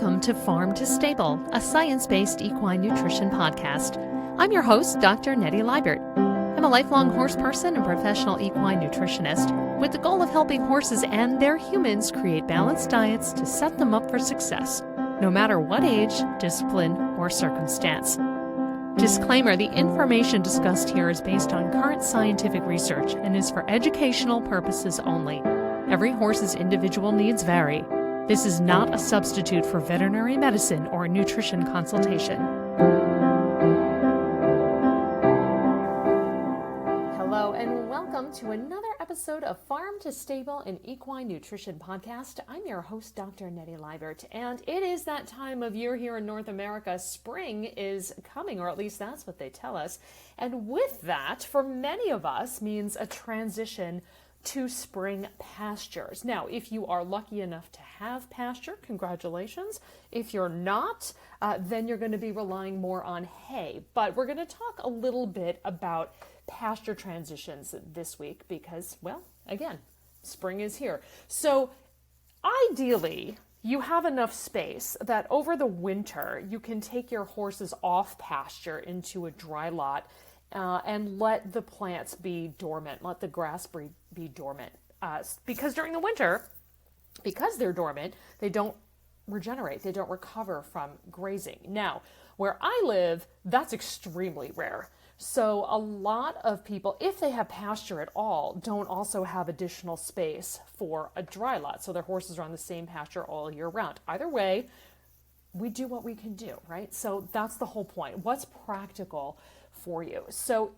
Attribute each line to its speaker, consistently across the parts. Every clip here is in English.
Speaker 1: Welcome to Farm to Stable, a science-based equine nutrition podcast. I'm your host, Dr. Nettie Liebert. I'm a lifelong horse person and professional equine nutritionist with the goal of helping horses and their humans create balanced diets to set them up for success, no matter what age, discipline, or circumstance. Disclaimer, the information discussed here is based on current scientific research and is for educational purposes only. Every horse's individual needs vary. This is not a substitute for veterinary medicine or nutrition consultation. Hello and welcome to another episode of Farm to Stable, an equine nutrition podcast. I'm your host, Dr. Nettie Liebert, and it is that time of year here in North America. Spring is coming, or at least that's what they tell us. And with that, for many of us, means a transition to spring pastures. Now, if you are lucky enough to have pasture, congratulations. If you're not, then you're going to be relying more on hay. But we're going to talk a little bit about pasture transitions this week because, well, again, spring is here. So ideally, you have enough space that over the winter, you can take your horses off pasture into a dry lot and let the plants be dormant, let the grass be dormant. Because during the winter, because they're dormant, they don't regenerate, they don't recover from grazing. Now, where I live, that's extremely rare. So a lot of people, if they have pasture at all, don't also have additional space for a dry lot. So their horses are on the same pasture all year round. Either way, we do what we can do, right? So that's the whole point. What's practical for you? So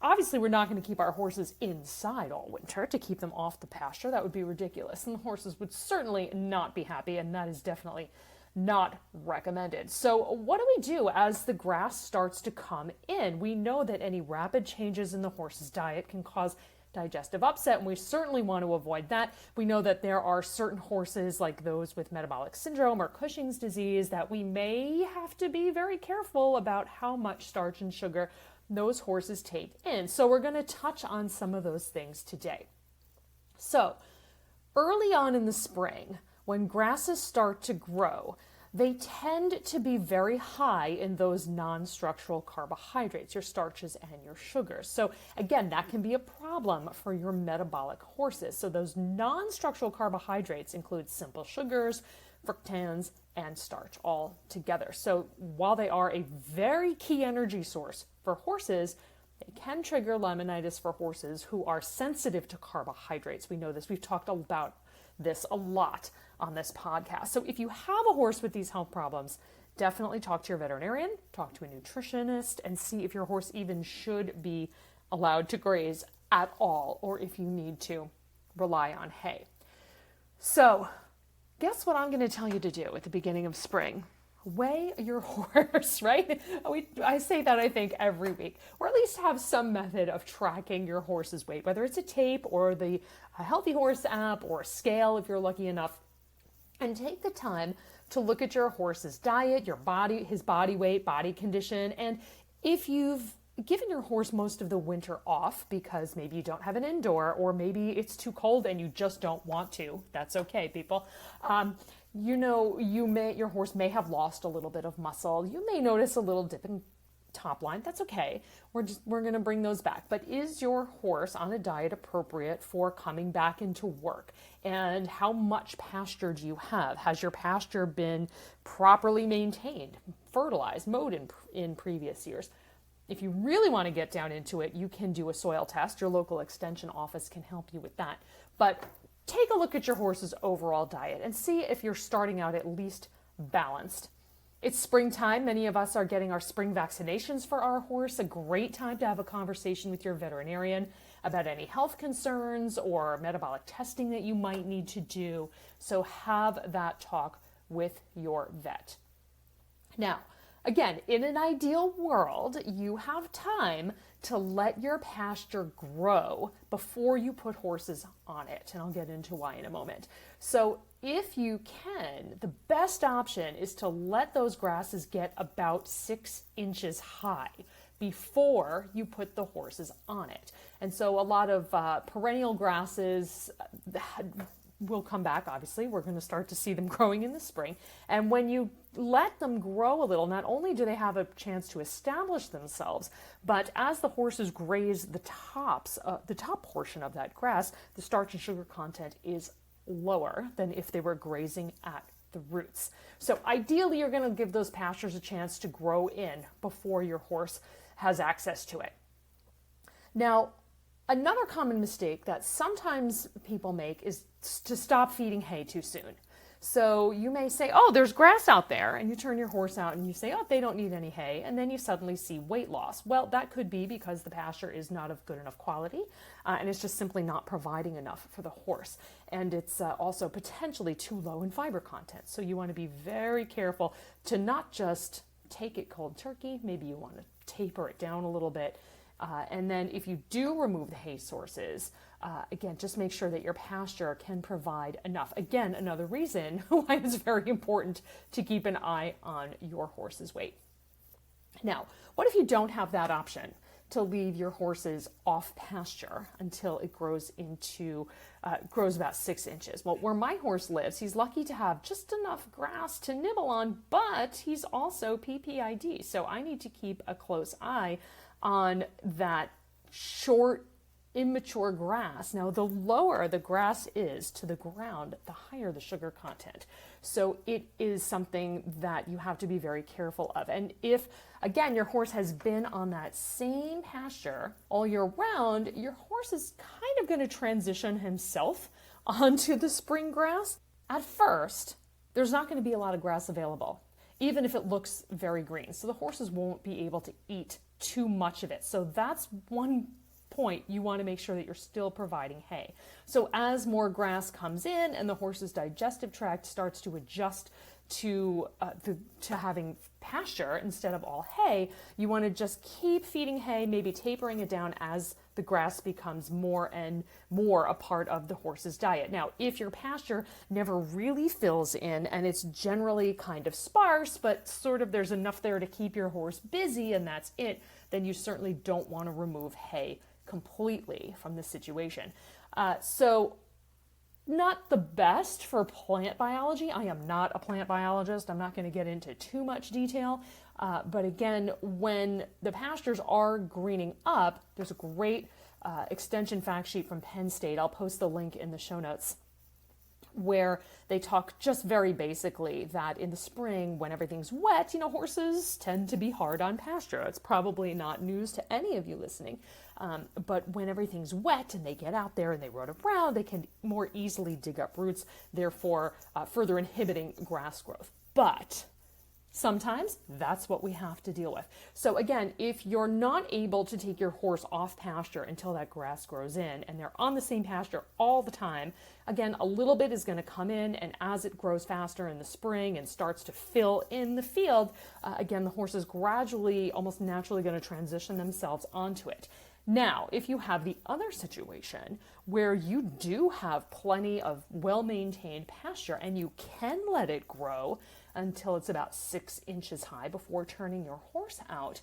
Speaker 1: obviously we're not going to keep our horses inside all winter to keep them off the pasture. That would be ridiculous. And the horses would certainly not be happy. And that is definitely not recommended. So what do we do as the grass starts to come in? We know that any rapid changes in the horse's diet can cause digestive upset, and we certainly want to avoid that. We know that there are certain horses, like those with metabolic syndrome or Cushing's disease, that we may have to be very careful about how much starch and sugar those horses take in. So we're going to touch on some of those things today. So early on in the spring, when grasses start to grow, they tend to be very high in those non-structural carbohydrates, your starches and your sugars. So again, that can be a problem for your metabolic horses. So those non-structural carbohydrates include simple sugars, fructans, and starch all together. So while they are a very key energy source for horses, they can trigger laminitis for horses who are sensitive to carbohydrates. We know this. We've talked about this a lot on this podcast. So if you have a horse with these health problems, definitely talk to your veterinarian, talk to a nutritionist, and see if your horse even should be allowed to graze at all, or if you need to rely on hay. So guess what I'm going to tell you to do at the beginning of spring? Weigh your horse, right? I say that, I think, every week, or at least have some method of tracking your horse's weight, whether it's a tape or the Healthy Horse app or a scale if you're lucky enough. And take the time to look at your horse's diet, your body, his body weight, body condition. And if you've given your horse most of the winter off because maybe you don't have an indoor, or maybe it's too cold and you just don't want to, that's okay, people. Your horse may have lost a little bit of muscle. You may notice a little dip in top line. That's okay. We're going to bring those back. But is your horse on a diet appropriate for coming back into work? And how much pasture do you have? Has your pasture been properly maintained, fertilized, mowed in previous years? If you really want to get down into it, you can do a soil test. Your local extension office can help you with that. But take a look at your horse's overall diet and see if you're starting out at least balanced. It's springtime. Many of us are getting our spring vaccinations for our horse. A great time to have a conversation with your veterinarian about any health concerns or metabolic testing that you might need to do. So have that talk with your vet. Now, again, in an ideal world, you have time to let your pasture grow before you put horses on it. And I'll get into why in a moment. So if you can, the best option is to let those grasses get about 6 inches high before you put the horses on it. And so a lot of perennial grasses will come back. Obviously, we're going to start to see them growing in the spring. And when you let them grow a little, not only do they have a chance to establish themselves, but as the horses graze the top portion of that grass, the starch and sugar content is lower than if they were grazing at the roots. So ideally, you're going to give those pastures a chance to grow in before your horse has access to it. Now, another common mistake that sometimes people make is to stop feeding hay too soon. So you may say, oh, there's grass out there, and you turn your horse out and you say, oh, they don't need any hay, and then you suddenly see weight loss. Well, that could be because the pasture is not of good enough quality, and it's just simply not providing enough for the horse. And it's also potentially too low in fiber content. So you want to be very careful to not just take it cold turkey. Maybe you want to taper it down a little bit. And then if you do remove the hay sources, again, just make sure that your pasture can provide enough. Again, another reason why it's very important to keep an eye on your horse's weight. Now, what if you don't have that option to leave your horses off pasture until it grows about 6 inches? Well, where my horse lives, he's lucky to have just enough grass to nibble on, but he's also PPID. So I need to keep a close eye on that short, immature grass. Now, the lower the grass is to the ground, the higher the sugar content. So it is something that you have to be very careful of. And if, again, your horse has been on that same pasture all year round, your horse is kind of going to transition himself onto the spring grass. At first, there's not going to be a lot of grass available, even if it looks very green. So the horses won't be able to eat too much of it. So that's one point. You want to make sure that you're still providing hay. So as more grass comes in and the horse's digestive tract starts to adjust to having pasture instead of all hay, you want to just keep feeding hay, maybe tapering it down as the grass becomes more and more a part of the horse's diet. Now, if your pasture never really fills in and it's generally kind of sparse, but sort of there's enough there to keep your horse busy and that's it, then you certainly don't want to remove hay completely from the situation. So not the best for plant biology. I am not a plant biologist. I'm not going to get into too much detail. But again, when the pastures are greening up, there's a great extension fact sheet from Penn State. I'll post the link in the show notes, where they talk just very basically that in the spring, when everything's wet, horses tend to be hard on pasture. It's probably not news to any of you listening. But when everything's wet and they get out there and they run around, they can more easily dig up roots, therefore further inhibiting grass growth. But sometimes that's what we have to deal with. So again, if you're not able to take your horse off pasture until that grass grows in and they're on the same pasture all the time, again, a little bit is going to come in, and as it grows faster in the spring and starts to fill in the field, again, the horse is gradually, almost naturally going to transition themselves onto it. Now, if you have the other situation where you do have plenty of well-maintained pasture and you can let it grow until it's about 6 inches high before turning your horse out,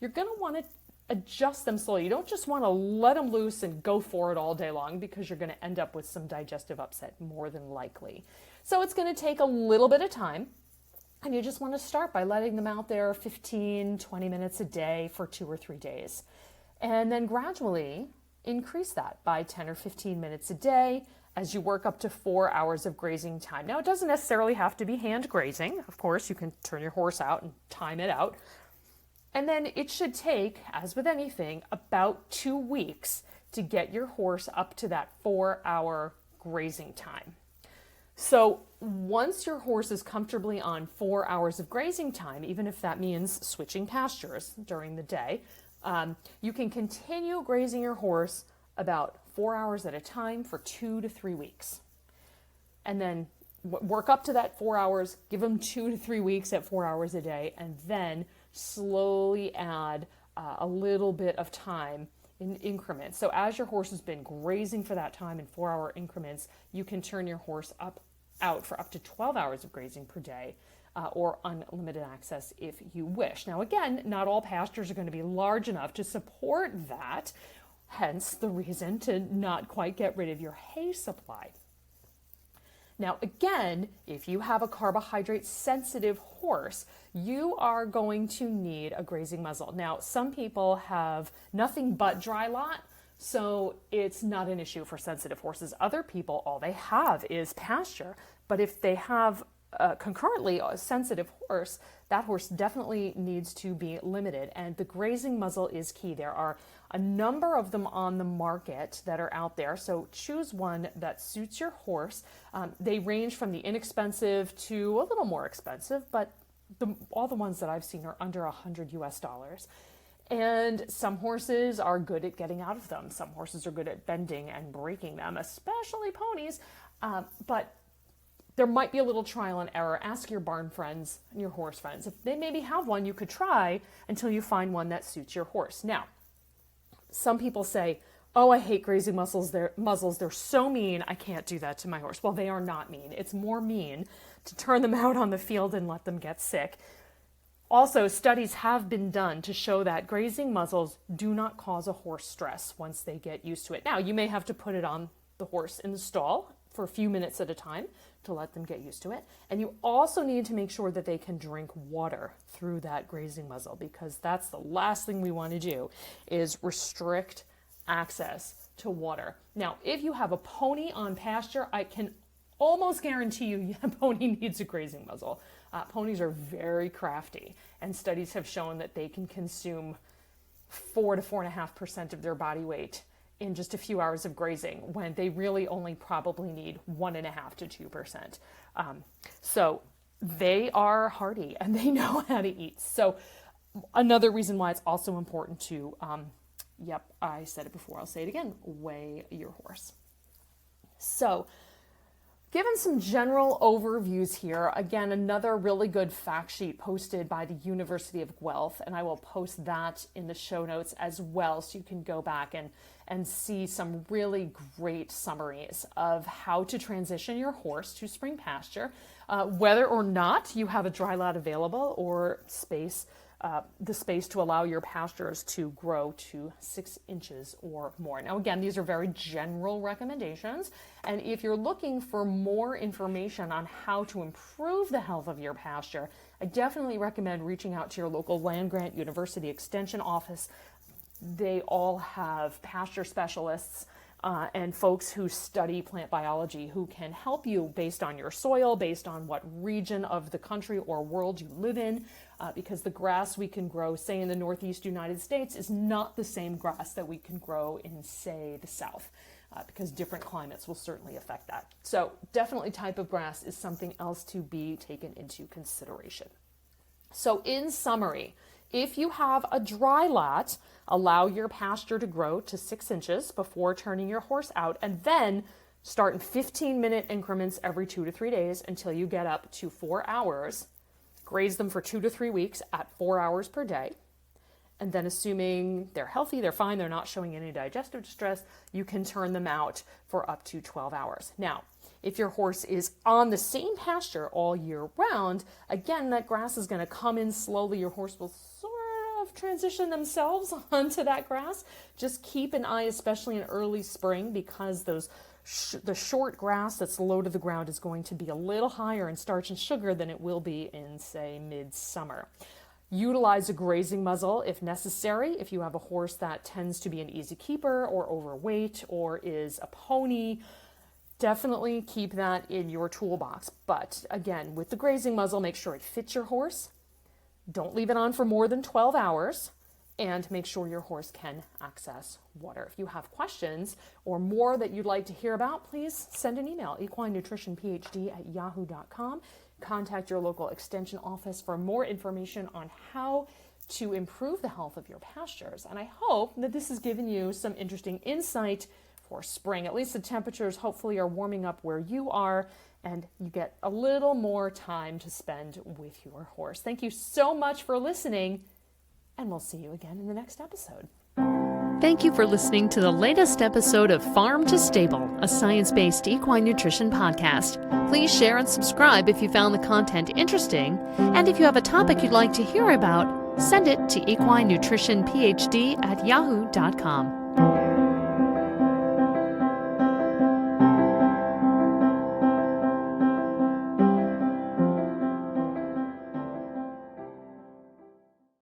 Speaker 1: you're going to want to adjust them slowly. You don't just want to let them loose and go for it all day long, because you're going to end up with some digestive upset more than likely. So it's going to take a little bit of time, and you just want to start by letting them out there 15, 20 minutes a day for 2 or 3 days. And then gradually increase that by 10 or 15 minutes a day as you work up to 4 hours of grazing time. Now, it doesn't necessarily have to be hand grazing. Of course, you can turn your horse out and time it out. And then it should take, as with anything, about 2 weeks to get your horse up to that 4-hour grazing time. So once your horse is comfortably on 4 hours of grazing time, even if that means switching pastures during the day, you can continue grazing your horse about 4 hours at a time for 2 to 3 weeks. And then work up to that 4 hours, give them 2 to 3 weeks at 4 hours a day, and then slowly add a little bit of time in increments. So as your horse has been grazing for that time in 4-hour increments, you can turn your horse out for up to 12 hours of grazing per day, or unlimited access if you wish. Now, again, not all pastures are going to be large enough to support that, hence the reason to not quite get rid of your hay supply. Now, again, if you have a carbohydrate sensitive horse, you are going to need a grazing muzzle. Now, some people have nothing but dry lot, so it's not an issue for sensitive horses. Other people, all they have is pasture. But if they have concurrently a sensitive horse, that horse definitely needs to be limited. And the grazing muzzle is key. There are a number of them on the market that are out there. So choose one that suits your horse. They range from the inexpensive to a little more expensive, but all the ones that I've seen are under $100 US. And some horses are good at getting out of them. Some horses are good at bending and breaking them, especially ponies. But there might be a little trial and error. Ask your barn friends and your horse friends. If they maybe have one, you could try until you find one that suits your horse. Now, some people say, oh, I hate grazing muzzles. They're so mean. I can't do that to my horse. Well, they are not mean. It's more mean to turn them out on the field and let them get sick. Also, studies have been done to show that grazing muzzles do not cause a horse stress once they get used to it. Now, you may have to put it on the horse in the stall for a few minutes at a time to let them get used to it. And you also need to make sure that they can drink water through that grazing muzzle, because that's the last thing we want to do is restrict access to water. Now, if you have a pony on pasture, I can almost guarantee you a pony needs a grazing muzzle. Ponies are very crafty, and studies have shown that they can consume 4 to 4.5% of their body weight in just a few hours of grazing, when they really only probably need 1.5 to 2%. So they are hardy and they know how to eat. So another reason why it's also important to, I said it before, I'll say it again, weigh your horse. So given some general overviews here, again, another really good fact sheet posted by the University of Guelph, and I will post that in the show notes as well, so you can go back and see some really great summaries of how to transition your horse to spring pasture, whether or not you have a dry lot available or the space to allow your pastures to grow to 6 inches or more. Now, again, these are very general recommendations. And if you're looking for more information on how to improve the health of your pasture, I definitely recommend reaching out to your local land-grant university extension office. They all have pasture specialists and folks who study plant biology who can help you based on your soil, based on what region of the country or world you live in, because the grass we can grow, say, in the Northeast United States is not the same grass that we can grow in, say, the South, because different climates will certainly affect that. So definitely type of grass is something else to be taken into consideration. So in summary, if you have a dry lot, allow your pasture to grow to 6 inches before turning your horse out, and then start in 15-minute increments every 2 to 3 days until you get up to 4 hours. Graze them for 2 to 3 weeks at 4 hours per day. And then, assuming they're healthy, they're fine, they're not showing any digestive distress, you can turn them out for up to 12 hours. Now, if your horse is on the same pasture all year round, again, that grass is going to come in slowly. Your horse will sort of transition themselves onto that grass. Just keep an eye, especially in early spring, because the short grass that's low to the ground is going to be a little higher in starch and sugar than it will be in, say, midsummer. Utilize a grazing muzzle if necessary. If you have a horse that tends to be an easy keeper or overweight or is a pony, definitely keep that in your toolbox. But again, with the grazing muzzle, make sure it fits your horse. Don't leave it on for more than 12 hours. And make sure your horse can access water. If you have questions or more that you'd like to hear about, please send an email, equinenutritionphd@yahoo.com. Contact your local extension office for more information on how to improve the health of your pastures. And I hope that this has given you some interesting insight for spring. At least the temperatures hopefully are warming up where you are, and you get a little more time to spend with your horse. Thank you so much for listening, and we'll see you again in the next episode.
Speaker 2: Thank you for listening to the latest episode of Farm to Stable, a science-based equine nutrition podcast. Please share and subscribe if you found the content interesting. And if you have a topic you'd like to hear about, send it to equinenutritionphd@yahoo.com.